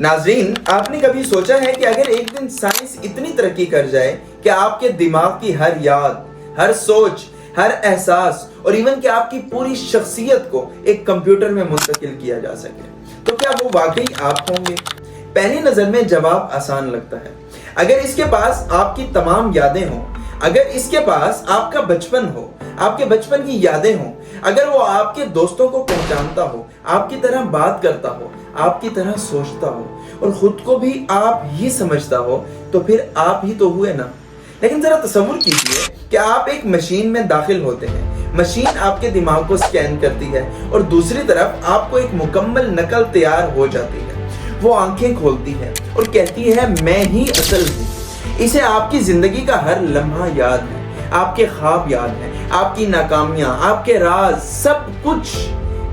नाज़रीन, आपने कभी सोचा है कि अगर एक दिन साइंस इतनी तरक्की कर जाए कि आपके दिमाग की हर याद, हर सोच, हर एहसास और इवन कि आपकी पूरी शख्सियत को एक कंप्यूटर में मुंतकिल किया जा सके, तो क्या वो वाकई आप होंगे? पहली नजर में जवाब आसान लगता है। अगर इसके पास आपकी तमाम यादें हों, अगर इसके पास आपका बचपन हो, आपके बचपन की यादें हों, अगर वो आपके दोस्तों को पहचानता हो, आपकी तरह बात करता हो, आपकी तरह सोचता हो और खुद को भी आप ही समझता हो, तो फिर आप ही तो हुए ना। लेकिन जरा तसव्वुर कीजिए कि आप एक मशीन में दाखिल होते हैं, मशीन आपके दिमाग को स्कैन करती है और दूसरी तरफ आपको एक मुकम्मल नकल तैयार हो जाती है। वो आंखें खोलती है और कहती है मैं ही असल हूँ। इसे आपकी जिंदगी का हर लम्हा याद है, आपके ख्वाब याद है, आपकी नाकामियां, आपके राज, सब कुछ।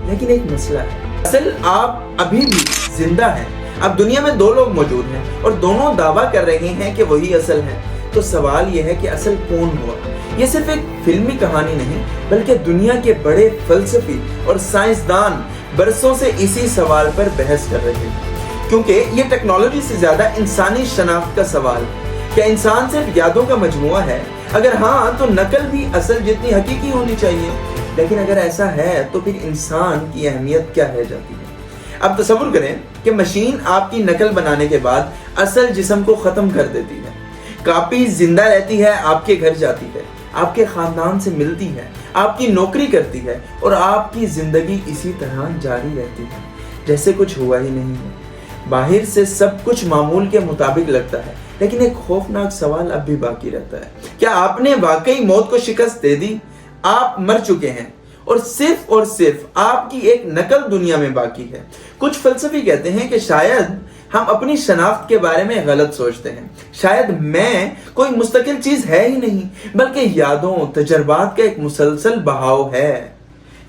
लेकिन एक मसला है, असल आप अभी भी जिंदा हैं। अब दुनिया में दो लोग मौजूद हैं और दोनों दावा कर रहे हैं कि वही असल है। तो सवाल यह है कि असल कौन हुआ? ये सिर्फ एक फिल्मी कहानी नहीं, बल्कि दुनिया के बड़े फलसफी और साइंसदान बरसों से इसी सवाल पर बहस कर रहे हैं, क्योंकि ये टेक्नोलॉजी से ज्यादा इंसानी शनाख्त का सवाल है। क्या इंसान सिर्फ यादों का मजमुआ है? अगर हाँ, तो नकल भी असल जितनी हकीकी होनी चाहिए। लेकिन अगर ऐसा है तो फिर इंसान की अहमियत क्या है जाती है? अब तसव्वुर करें कि मशीन आपकी नकल बनाने के बाद असल जिस्म को खत्म कर देती है। कॉपी जिंदा रहती है, आपके घर जाती है, आपके खानदान से मिलती है, आपकी नौकरी करती है और आपकी जिंदगी इसी तरह जारी रहती है जैसे कुछ हुआ ही नहीं है। बाहर से सब कुछ मामूल के मुताबिक लगता है, लेकिन एक खौफनाक सवाल अब भी बाकी रहता है। क्या आपने वाकई मौत को शिकस्त दे दी? आप मर चुके हैं और सिर्फ आपकी एक नकल दुनिया में बाकी है। कुछ फलसफी कहते हैं कि शायद हम अपनी शनाख्त के बारे में गलत सोचते हैं। शायद मैं कोई मुस्तकिल चीज है ही नहीं, बल्कि यादों, तजर्बात का एक मुसलसल बहाव है।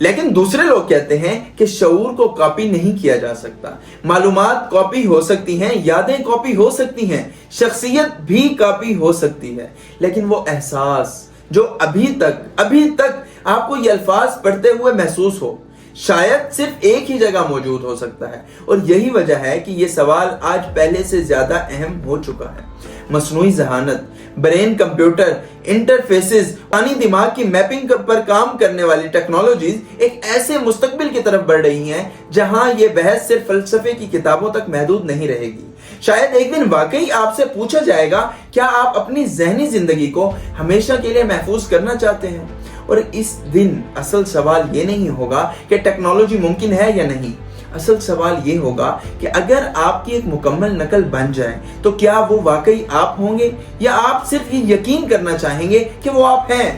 लेकिन दूसरे लोग कहते हैं कि शऊर को कॉपी नहीं किया जा सकता। मालूमात कॉपी हो सकती हैं, यादें कॉपी हो सकती हैं, शख्सियत भी कॉपी हो सकती है, लेकिन वो एहसास जो अभी तक आपको ये अल्फाज पढ़ते हुए महसूस हो, शायद सिर्फ एक ही जगह मौजूद हो सकता है। और यही वजह है कि ये सवाल आज पहले से ज्यादा अहम हो चुका है। मसनूई ज़हानत, ब्रेन कंप्यूटर इंटरफेसेस, पानी दिमाग की मैपिंग पर काम करने वाली टेक्नोलॉजीज एक ऐसे मुस्तकबिल की तरफ बढ़ रही हैं जहां ये बहस सिर्फ फलसफे की किताबों तक महदूद नहीं रहेगी। शायद एक दिन वाकई आपसे पूछा जाएगा, क्या आप अपनी ज़हनी जिंदगी को हमेशा के लिए महफूज करना चाहते हैं? और इस दिन असल सवाल ये नहीं होगा कि टेक्नोलॉजी मुमकिन है या नहीं। असल सवाल ये होगा कि अगर आपकी एक मुकम्मल नकल बन जाए तो क्या वो वाकई आप होंगे, या आप सिर्फ ये यकीन करना चाहेंगे कि वो आप हैं?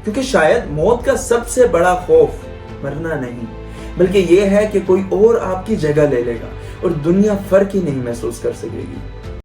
क्योंकि शायद मौत का सबसे बड़ा खौफ मरना नहीं, बल्कि ये है कि कोई और आपकी जगह ले लेगा और दुनिया फर्क ही नहीं महसूस कर सकेगी।